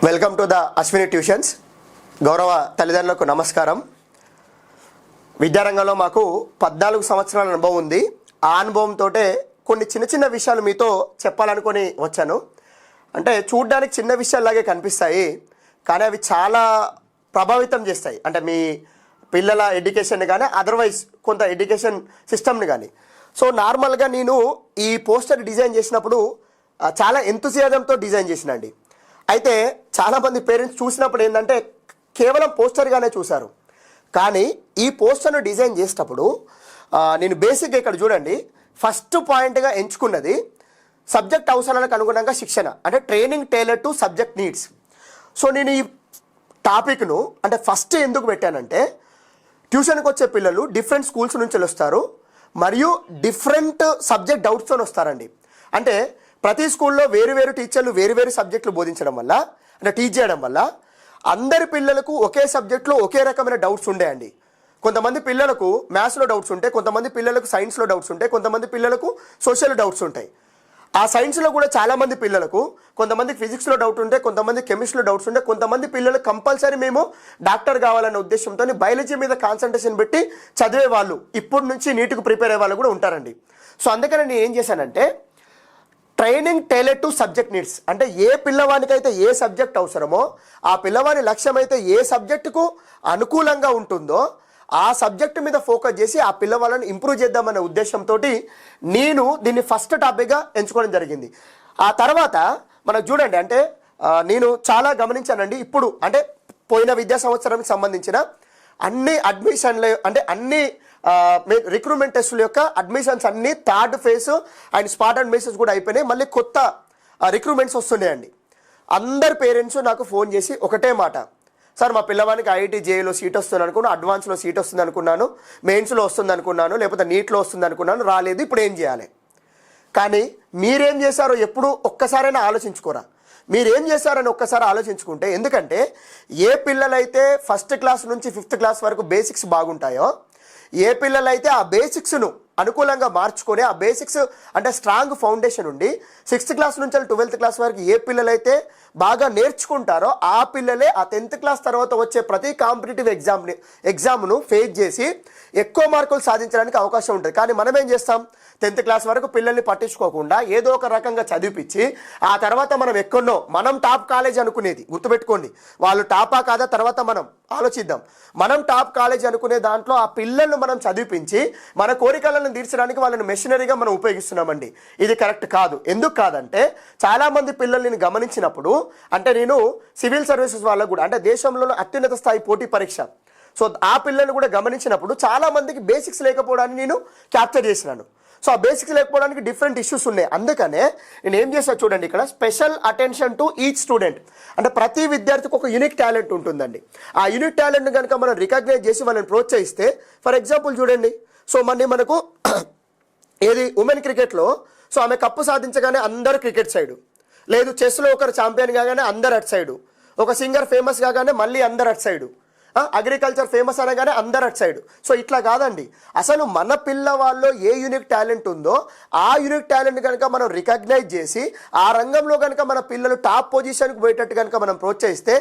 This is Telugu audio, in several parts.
Welcome to the Ashwini tuitions. గౌరవ తల్లిదండ్రులకు నమస్కారం. విద్యారంగంలో మాకు 14 సంవత్సరాల అనుభవం ఉంది. ఆ అనుభవంతో కొన్ని చిన్న చిన్న విషయాలు మీతో చెప్పాలనుకొని వచ్చాను. అంటే చూడ్డానికి చిన్న విషయాల్లాగే కనిపిస్తాయి, కానీ అవి చాలా ప్రభావితం చేస్తాయి. అంటే మీ పిల్లల ఎడ్యుకేషన్ కానీ అదర్వైజ్ కొంత ఎడ్యుకేషన్ సిస్టమ్ని కానీ. సో నార్మల్గా నేను ఈ పోస్టర్ డిజైన్ చేసినప్పుడు చాలా ఎంతుసియాజంతో డిజైన్ చేసిన అండి. అయితే చాలామంది పేరెంట్స్ చూసినప్పుడు ఏంటంటే కేవలం పోస్టర్గానే చూశారు. కానీ ఈ పోస్టర్ను డిజైన్ చేసేటప్పుడు నేను బేసిక్గా ఇక్కడ చూడండి, ఫస్ట్ పాయింట్గా ఎంచుకున్నది సబ్జెక్ట్ అవసరాలకు అనుగుణంగా శిక్షణ, అంటే training tailor to subject needs. So నేను ఈ టాపిక్ను అంటే ఫస్ట్ ఎందుకు పెట్టానంటే, ట్యూషన్కి వచ్చే పిల్లలు డిఫరెంట్ స్కూల్స్ నుంచి వస్తారు మరియు డిఫరెంట్ సబ్జెక్ట్ డౌట్స్తో వస్తారండి. అంటే ప్రతి స్కూల్లో వేరు వేరు టీచర్లు వేరు వేరు సబ్జెక్టులు బోధించడం వల్ల, అంటే టీచ్ చేయడం వల్ల అందరి పిల్లలకు ఒకే సబ్జెక్టులో ఒకే రకమైన డౌట్స్ ఉండేయండి. కొంతమంది పిల్లలకు మ్యాథ్స్లో డౌట్స్ ఉంటాయి, కొంతమంది పిల్లలకు సైన్స్లో డౌట్స్ ఉంటాయి, కొంతమంది పిల్లలకు సోషల్ డౌట్స్ ఉంటాయి. ఆ సైన్స్లో కూడా చాలామంది పిల్లలకు, కొంతమందికి ఫిజిక్స్లో డౌట్ ఉంటే, కొంతమంది కెమిస్ట్రీలో డౌట్స్ ఉంటే, కొంతమంది పిల్లలు కంపల్సరీ మేము డాక్టర్ కావాలనే ఉద్దేశంతో బయాలజీ మీద కాన్సన్ట్రేషన్ పెట్టి చదివే వాళ్ళు, ఇప్పటి నుంచి నీట్కి ప్రిపేర్ అయ్యే వాళ్ళు కూడా ఉంటారండి. సో అందుకని నేను ఏం చేశానంటే, training tailor to subject needs, అంటే ఏ పిల్లవానికైతే ఏ సబ్జెక్ట్ అవసరమో, ఆ పిల్లవాని లక్ష్యం అయితే ఏ సబ్జెక్టుకు అనుకూలంగా ఉంటుందో ఆ సబ్జెక్టు మీద ఫోకస్ చేసి ఆ పిల్లవాళ్ళని ఇంప్రూవ్ చేద్దామనే ఉద్దేశంతో నేను దీన్ని ఫస్ట్ టాపిక్గా ఎంచుకోవడం జరిగింది. ఆ తర్వాత మనకు చూడండి, అంటే నేను చాలా గమనించానండి. ఇప్పుడు అంటే పోయిన విద్యా సంవత్సరానికి సంబంధించిన అన్ని అడ్మిషన్లు, అంటే అన్ని రిక్రూట్మెంట్ టెస్టుల యొక్క అడ్మిషన్స్ అన్ని third phase and spot admissions కూడా అయిపోయినాయి. మళ్ళీ కొత్త రిక్రూట్మెంట్స్ వస్తున్నాయండి. అందరు పేరెంట్స్ నాకు ఫోన్ చేసి ఒకటే మాట, సార్ మా పిల్లవానికి ఐఐటీ జేఈలో సీట్ వస్తుంది అనుకున్నాను, అడ్వాన్స్లో సీట్ వస్తుంది అనుకున్నాను, మెయిన్స్లో వస్తుంది అనుకున్నాను, లేకపోతే నీట్లో వస్తుంది అనుకున్నాను, రాలేదు, ఇప్పుడు ఏం చేయాలి? కానీ మీరేం చేశారో ఎప్పుడు ఒక్కసారైనా ఆలోచించుకోరా? మీరేం చేశారని ఒక్కసారి ఆలోచించుకుంటే, ఎందుకంటే ఏ పిల్లలైతే ఫస్ట్ క్లాస్ నుంచి 5th క్లాస్ వరకు బేసిక్స్ బాగుంటాయో, ఏ పిల్లలైతే ఆ బేసిక్స్ను అనుకూలంగా మార్చుకొని ఆ బేసిక్స్ అంటే స్ట్రాంగ్ ఫౌండేషన్ ఉండి 6th క్లాస్ నుంచి 12th క్లాస్ వరకు ఏ పిల్లలైతే బాగా నేర్చుకుంటారో ఆ పిల్లలే ఆ 10th క్లాస్ తర్వాత వచ్చే ప్రతి కాంపిటేటివ్ ఎగ్జామ్ను ఫేస్ చేసి ఎక్కువ మార్కులు సాధించడానికి అవకాశం ఉంటుంది. కానీ మనం ఏం చేస్తాం, 10th క్లాస్ వరకు పిల్లల్ని పట్టించుకోకుండా ఏదో ఒక రకంగా చదివిపించి ఆ తర్వాత మనం ఎక్కడో మనం టాప్ కాలేజ్ అనుకునేది గుర్తుపెట్టుకోండి, వాళ్ళు టాపా కాదా తర్వాత మనం ఆలోచిద్దాం. మనం టాప్ కాలేజ్ అనుకునే దాంట్లో ఆ పిల్లలను మనం చదివిపించి మన కోరికలను తీర్చడానికి వాళ్ళని మెషినరీగా మనం ఉపయోగిస్తున్నామండి. ఇది కరెక్ట్ కాదు. ఎందుకు కాదంటే, చాలామంది పిల్లల్ని గమనించినప్పుడు, అంటే నేను సివిల్ సర్వీసెస్ వాళ్ళకు కూడా, అంటే దేశంలో అత్యున్నత స్థాయి పోటీ పరీక్ష, సో ఆ పిల్లల్ని కూడా గమనించినప్పుడు చాలామందికి బేసిక్స్ లేకపోవడాన్ని నేను క్యాప్చర్ చేసినాను. సో ఆ బేసిక్స్ లేకపోవడానికి డిఫరెంట్ ఇష్యూస్ ఉన్నాయి. అందుకనే నేను ఏం చేస్తాను చూడండి, ఇక్కడ special attention to each student, అంటే ప్రతి విద్యార్థికి ఒక యూనిక్ టాలెంట్ ఉంటుందండి. ఆ యూనిక్ టాలెంట్ని కనుక మనం రికగ్నైజ్ చేసి వాళ్ళని ప్రోత్సహిస్తే, ఫర్ ఎగ్జాంపుల్ చూడండి, సో మనకు ఏది ఉమెన్ క్రికెట్లో, సో ఆమె కప్పు సాధించగానే అందరు క్రికెట్ సైడు, లేదు చెస్లో ఒకరు ఛాంపియన్ కాగానే అందరు అటు సైడు, ఒక సింగర్ ఫేమస్ కాగానే మళ్ళీ అందరు అటు సైడు, అగ్రికల్చర్ ఫేమస్ అనగానే అందరు అటు సైడు. సో ఇట్లా కాదండి, అసలు మన పిల్లవాళ్ళలో ఏ యూనిక్ టాలెంట్ ఉందో ఆ యూనిక్ టాలెంట్ కనుక మనం రికగ్నైజ్ చేసి ఆ రంగంలో కనుక మన పిల్లలు టాప్ పొజిషన్కి పోయేటట్టు కనుక మనం ప్రోత్సహిస్తే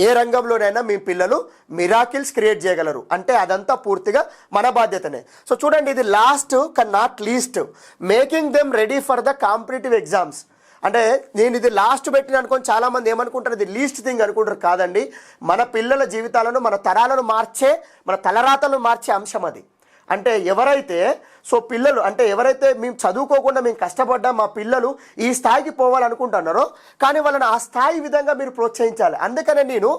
ఏ రంగంలోనైనా మీ పిల్లలు మిరాకిల్స్ క్రియేట్ చేయగలరు. అంటే అదంతా పూర్తిగా మన బాధ్యతనే. సో చూడండి, ఇది లాస్ట్ కానీ not least, making them ready for the competitive exams. అంటే నేను ఇది లాస్ట్ పెట్టిన అనుకోని చాలామంది ఏమనుకుంటారు, ఇది లీస్ట్ థింగ్ అనుకుంటారు. కాదండి, మన పిల్లల జీవితాలను, మన తరాలను మార్చే, మన తలరాతలను మార్చే అంశం అది. అంటే ఎవరైతే పిల్లలు, అంటే ఎవరైతే మేము చదువుకోకుండా మేము కష్టపడ్డా మా పిల్లలు ఈ స్థాయికి పోవాలనుకుంటున్నారో, కానీ వాళ్ళని ఆ స్థాయి విధంగా మీరు ప్రోత్సహించాలి. అందుకనే నేను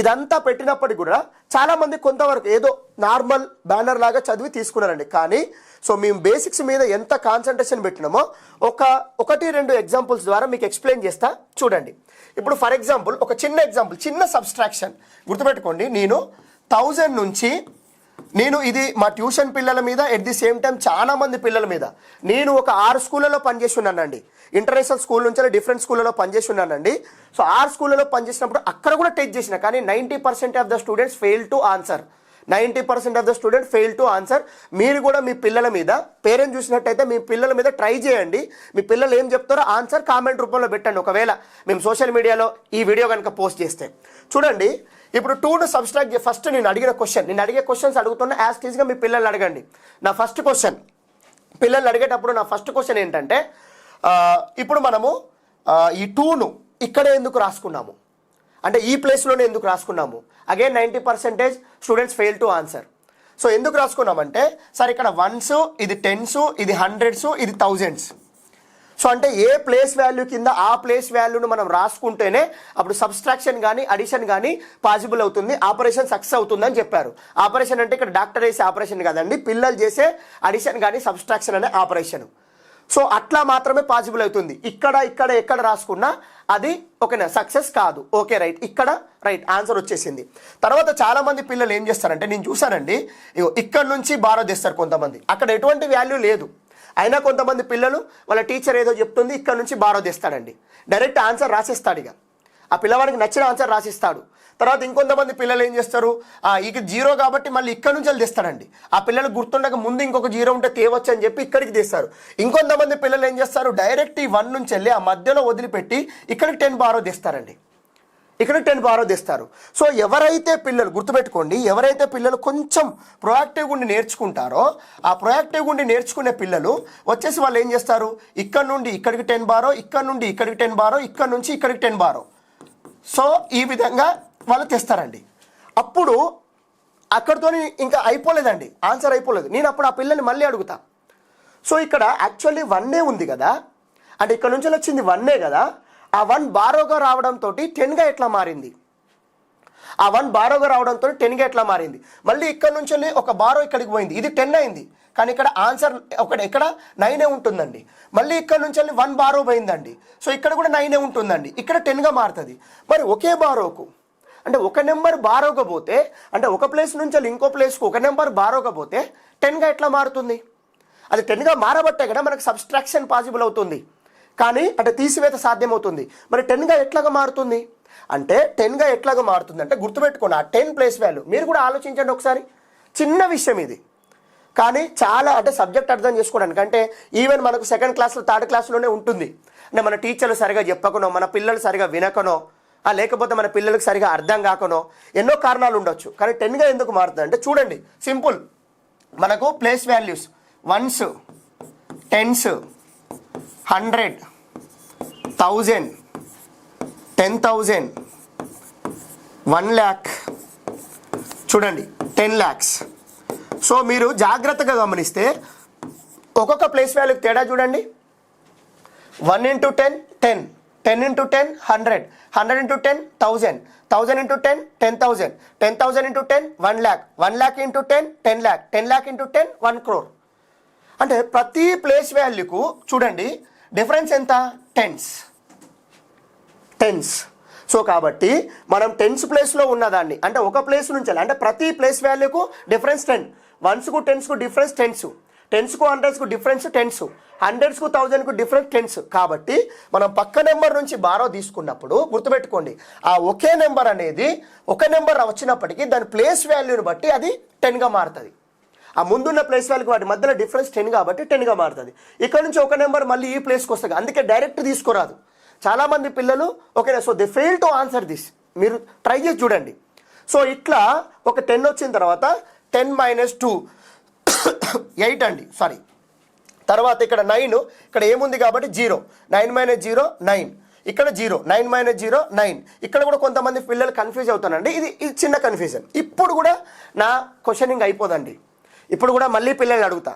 ఇదంతా పెట్టినప్పటికీ కూడా చాలామంది కొంతవరకు ఏదో నార్మల్ బ్యానర్ లాగా చదివి తీసుకున్నారండి. కానీ మేము బేసిక్స్ మీద ఎంత కాన్సన్ట్రేషన్ పెట్టినామో 1-2 ఎగ్జాంపుల్స్ ద్వారా మీకు ఎక్స్ప్లెయిన్ చేస్తా చూడండి. ఇప్పుడు ఫర్ ఎగ్జాంపుల్ ఒక చిన్న ఎగ్జాంపుల్, చిన్న సబ్స్ట్రాక్షన్ గుర్తుపెట్టుకోండి. నేను 1000 నుంచి ఇది మా ట్యూషన్ పిల్లల మీద, ఎట్ ది సేమ్ టైం చాలా మంది పిల్లల మీద నేను ఒక 6 స్కూళ్ళలో పనిచేసి ఉన్నానండి. ఇంటర్నేషనల్ స్కూల్ నుంచి డిఫరెంట్ స్కూళ్ళలో పనిచేసి ఉన్నానండి. సో 6 స్కూళ్ళలో పనిచేసినప్పుడు అక్కడ కూడా టెస్ట్ చేసిన, కానీ 90% of the students fail to answer. 90% of the student fail to answer. మీరు కూడా మీ పిల్లల మీద, పేరెంట్స్ చూసినట్టయితే మీ పిల్లల మీద ట్రై చేయండి. మీ పిల్లలు ఏం చెప్తారో ఆన్సర్ కామెంట్ రూపంలో పెట్టండి. ఒకవేళ మేము సోషల్ మీడియాలో ఈ వీడియో కనుక పోస్ట్ చేస్తే. చూడండి, ఇప్పుడు 2ను సబ్స్ట్రాక్ట్ ఫస్ట్ నేను అడిగే క్వశ్చన్స్ అడుగుతున్నా, యాజ్ టీజ్గా మీ పిల్లల్ని అడగండి. నా ఫస్ట్ క్వశ్చన్ పిల్లల్ని అడిగేటప్పుడు నా ఫస్ట్ క్వశ్చన్ ఏంటంటే, ఇప్పుడు మనము ఈ 2ను ఇక్కడే ఎందుకు రాసుకున్నాము, అంటే ఈ ప్లేస్లోనే ఎందుకు రాసుకున్నాము? Again 90% students fail to answer. So ఎందుకు రాసుకున్నామంటే, సార్ ఇక్కడ 1s, ఇది 10s, ఇది 100s, ఇది 1000s. సో అంటే ఏ ప్లేస్ వాల్యూ కింద ఆ ప్లేస్ వాల్యూను మనం రాసుకుంటేనే అప్పుడు సబ్స్ట్రాక్షన్ కానీ అడిషన్ కానీ పాసిబుల్ అవుతుంది, ఆపరేషన్ సక్సెస్ అవుతుందని చెప్పారు. ఆపరేషన్ అంటే ఇక్కడ డాక్టర్ చేసే ఆపరేషన్ కాదండి, పిల్లలు చేసే అడిషన్ కానీ సబ్స్ట్రాక్షన్ అనే ఆపరేషన్. సో అట్లా మాత్రమే పాసిబుల్ అవుతుంది. ఎక్కడ రాసుకున్నా అది ఓకేనా, సక్సెస్ కాదు. ఓకే రైట్, ఇక్కడ రైట్ ఆన్సర్ వచ్చేసింది. తర్వాత చాలామంది పిల్లలు ఏం చేస్తారంటే, నేను చూసానండి, ఇక్కడ నుంచి బారో తెస్తారు కొంతమంది, అక్కడ ఎటువంటి వాల్యూ లేదు, అయినా కొంతమంది పిల్లలు వాళ్ళ టీచర్ ఏదో చెప్తుంది ఇక్కడ నుంచి బారో తెస్తాడండి, డైరెక్ట్ ఆన్సర్ రాసేస్తాడు. ఇక ఆ పిల్లవాడికి నచ్చిన ఆన్సర్ రాసిస్తాడు. తర్వాత ఇంకొంతమంది పిల్లలు ఏం చేస్తారు, ఇక 0 కాబట్టి మళ్ళీ ఇక్కడ నుంచి వెళ్ళి తెస్తాడండి. ఆ పిల్లలు గుర్తుండక ముందు ఇంకొక 0 ఉంటే తేవచ్చు అని చెప్పి ఇక్కడికి తెస్తారు. ఇంకొంతమంది పిల్లలు ఏం చేస్తారు, డైరెక్ట్ ఈ 1 నుంచి వెళ్ళి ఆ మధ్యలో వదిలిపెట్టి ఇక్కడికి 10 బారో తెస్తారండి, ఇక్కడికి 10 బారో తెస్తారు. సో ఎవరైతే పిల్లలు గుర్తుపెట్టుకోండి, ఎవరైతే పిల్లలు కొంచెం ప్రొయాక్టివ్గా ఉండి నేర్చుకుంటారో, ఆ ప్రొయాక్టివ్గా ఉండి నేర్చుకునే పిల్లలు వచ్చేసి వాళ్ళు ఏం చేస్తారు, ఇక్కడ నుండి ఇక్కడికి 10 బారో, ఇక్కడ నుండి ఇక్కడికి 10 బారో, ఇక్కడ నుంచి ఇక్కడికి 10 బారో. సో ఈ విధంగా వాళ్ళు తెస్తారండి. అప్పుడు అక్కడితో ఇంకా అయిపోలేదండి, ఆన్సర్ అయిపోలేదు. నేను అప్పుడు ఆ పిల్లల్ని మళ్ళీ అడుగుతా, సో ఇక్కడ యాక్చువల్లీ 1 ఉంది కదా, అంటే ఇక్కడ నుంచి వచ్చింది 1 కదా, ఆ 1 బారోగా రావడంతో 10గా ఎట్లా మారింది, ఆ 1 బారోగా రావడంతో 10గా ఎట్లా మారింది? మళ్ళీ ఇక్కడ నుంచి ఒక బారో ఇక్కడికి పోయింది, ఇది 10 అయింది, కానీ ఇక్కడ ఆన్సర్ ఇక్కడ 9 ఉంటుందండి. మళ్ళీ ఇక్కడ నుంచి 1 బారో పోయిందండి, సో ఇక్కడ కూడా 9 ఉంటుందండి, ఇక్కడ 10గా మారుతుంది. మరి ఒకే బారోకు అంటే ఒక నెంబర్ బారోగా పోతే, అంటే ఒక ప్లేస్ నుంచి ఇంకో ప్లేస్కు ఒక నెంబర్ బారోగా పోతే 10గా ఎట్లా మారుతుంది? అది 10గా మారబట్టే కదా మనకు సబ్స్ట్రాక్షన్ పాసిబుల్ అవుతుంది, కానీ అంటే తీసివేత సాధ్యమవుతుంది. మరి 10గా ఎట్లాగా మారుతుంది అంటే, 10గా ఎట్లాగా మారుతుంది అంటే గుర్తుపెట్టుకోండి, ఆ 10 ప్లేస్ వాల్యూ మీరు కూడా ఆలోచించండి ఒకసారి. చిన్న విషయం ఇది, కానీ చాలా అంటే సబ్జెక్ట్ అర్థం చేసుకోవడానికి, అంటే ఈవెన్ మనకు 2nd క్లాస్లో 3rd క్లాస్లోనే ఉంటుంది. అంటే మన టీచర్లు సరిగా చెప్పకనో, మన పిల్లలు సరిగా వినకనో, లేకపోతే మన పిల్లలకు సరిగా అర్థం కాకనో ఎన్నో కారణాలు ఉండొచ్చు. కానీ 10గా ఎందుకు మారుతుంది అంటే చూడండి, సింపుల్, మనకు place values 1s, 10s, 100, 1000, 10,000, 1 lakh, చూడండి 10 lakhs. సో మీరు జాగ్రత్తగా గమనిస్తే ఒక్కొక్క ప్లేస్ వాల్యూకి తేడా చూడండి. 1 into 10 10, 10 into 10 100, 100 into 10 1000, 1000 into 10 10,000, 10,000 into 10 1 lakh, 1 lakh into 10 10 lakh, 10 lakh into 10 1 crore. అంటే ప్రతి ప్లేస్ వాల్యూకు చూడండి డిఫరెన్స్ ఎంత, టెన్స్. సో కాబట్టి మనం 10s ప్లేస్లో ఉన్నదాన్ని, అంటే ఒక ప్లేస్ నుంచి అంటే ప్రతి ప్లేస్ వాల్యూకు డిఫరెన్స్ 10, 1sకు 10sకు డిఫరెన్స్ 10s, 10sకు 100sకు డిఫరెన్స్ 10s, 100sకు 1000కు డిఫరెన్స్ 10s. కాబట్టి మనం పక్క నెంబర్ నుంచి బారో తీసుకున్నప్పుడు గుర్తుపెట్టుకోండి, ఆ ఒకే నెంబర్ అనేది ఒక నెంబర్ వచ్చినప్పటికీ దాని ప్లేస్ వాల్యూని బట్టి అది 10గా మారుతుంది. ఆ ముందున్న ప్లేస్ వాల్యూకి వాటి మధ్యలో డిఫరెన్స్ 10 కాబట్టి 10గా మారుతుంది. ఇక్కడ నుంచి ఒక నెంబర్ మళ్ళీ ఈ ప్లేస్కి వస్తుంది, అందుకే డైరెక్ట్ తీసుకోరాదు. చాలామంది పిల్లలు ఓకేనా, so they fail to answer this. మీరు ట్రై చేసి చూడండి. సో ఇట్లా ఒక 10 వచ్చిన తర్వాత 10 - 2 8 అండి, సారీ. తర్వాత ఇక్కడ 9, ఇక్కడ ఏముంది కాబట్టి 0, 9 - 0 9, ఇక్కడ 0, 9 - 0 9. ఇక్కడ కూడా కొంతమంది పిల్లలు కన్ఫ్యూజ్ అవుతానండి, ఇది చిన్న కన్ఫ్యూజన్. ఇప్పుడు కూడా నా క్వశ్చనింగ్ అయిపోదండి, ఇప్పుడు కూడా మళ్ళీ పిల్లల్ని అడుగుతా.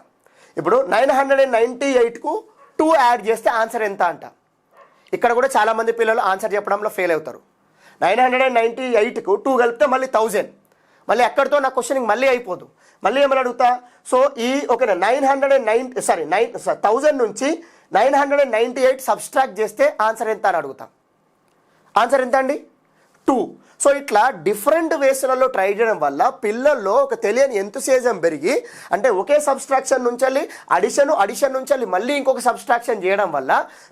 ఇప్పుడు 998కు 2 యాడ్ చేస్తే ఆన్సర్ ఎంత అంట. ఇక్కడ కూడా చాలామంది పిల్లలు ఆన్సర్ చెప్పడంలో ఫెయిల్ అవుతారు. 998కు 2 కలిపితే మళ్ళీ 1000, మళ్ళీ అక్కడితో నా క్వశ్చనింగ్ మళ్ళీ అయిపోదు. మళ్ళీ ఏమని అడుగుతా, సో ఈ ఓకేనా 1000 నుంచి 998 సబ్స్ట్రాక్ట్ చేస్తే ఆన్సర్ ఎంత అని అడుగుతా. ఆన్సర్ ఎంత అండి, 2. సో ఇట్లా డిఫరెంట్ వేస్లలో ట్రై చేయడం వల్ల పిల్లల్లో ఒక తెలియని ఎంతుసియాజం పెరిగి, అంటే ఒకే సబ్స్ట్రాక్షన్ నుంచి అడిషన్ నుంచి మళ్ళీ ఇంకొక సబ్స్ట్రాక్షన్ చేయడం వల్ల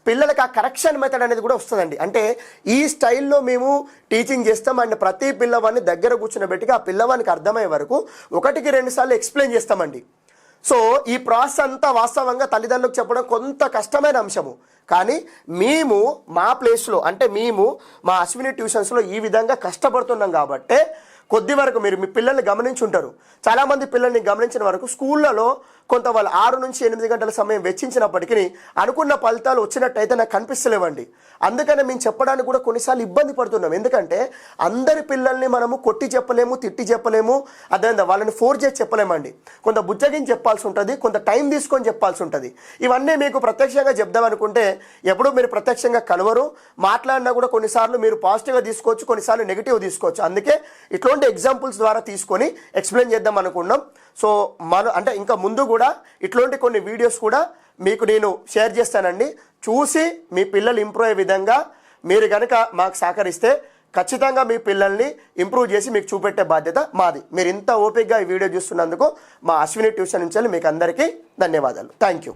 పిల్లలకి ఆ కరెక్షన్ మెథడ్ అనేది కూడా వస్తుందండి. అంటే ఈ స్టైల్లో మేము టీచింగ్ చేస్తాం అండ్ ప్రతి పిల్లవాడిని దగ్గర కూర్చున్నబెట్టి ఆ పిల్లవానికి అర్థమయ్యే వరకు 1-2 సార్లు ఎక్స్ప్లెయిన్ చేస్తామండి. సో ఈ ప్రాసెస్ అంతా వాస్తవంగా తల్లిదండ్రులకు చెప్పడం కొంత కష్టమైన అంశము. కానీ మేము మా ప్లేస్లో, అంటే మేము మా అశ్విని ట్యూషన్స్లో ఈ విధంగా కష్టపడుతున్నాం కాబట్టే కొద్ది వరకు మీరు మీ పిల్లల్ని గమనించుంటారు. చాలామంది పిల్లల్ని గమనించిన వరకు స్కూళ్ళలో కొంత వాళ్ళు 6 నుంచి 8 గంటల సమయం వెచ్చించినప్పటికీ అనుకున్న ఫలితాలు వచ్చినట్టయితే నాకు కనిపిస్తలేవండి. అందుకనే మేము చెప్పడానికి కూడా కొన్నిసార్లు ఇబ్బంది పడుతున్నాం. ఎందుకంటే అందరి పిల్లల్ని మనము కొట్టి చెప్పలేము, తిట్టి చెప్పలేము, అదే వాళ్ళని ఫోర్స్ చేసి చెప్పలేమండి. కొంత బుజ్జగించి చెప్పాల్సి ఉంటుంది, కొంత టైం తీసుకొని చెప్పాల్సి ఉంటుంది. ఇవన్నీ మీకు ప్రత్యక్షంగా చెప్దామనుకుంటే ఎప్పుడూ మీరు ప్రత్యక్షంగా కలవరు. మాట్లాడినా కూడా కొన్నిసార్లు మీరు పాజిటివ్గా తీసుకోవచ్చు, కొన్నిసార్లు నెగిటివ్ తీసుకోవచ్చు. అందుకే ఇట్లాంటి ఎగ్జాంపుల్స్ ద్వారా తీసుకొని ఎక్స్ప్లెయిన్ చేద్దాం అనుకున్నాం. సో అంటే ఇంకా ముందు కూడా ఇట్లాంటి కొన్ని వీడియోస్ కూడా మీకు నేను షేర్ చేస్తానండి. చూసి మీ పిల్లలు ఇంప్రూవ్ అయ్యే విధంగా మీరు కనుక మాకు సహకరిస్తే ఖచ్చితంగా మీ పిల్లల్ని ఇంప్రూవ్ చేసి మీకు చూపెట్టే బాధ్యత మాది. మీరు ఇంత ఓపికగా ఈ వీడియో చూస్తున్నందుకు మా అశ్విని ట్యూషన్ నుంచి మీకు అందరికీ ధన్యవాదాలు. Thank you.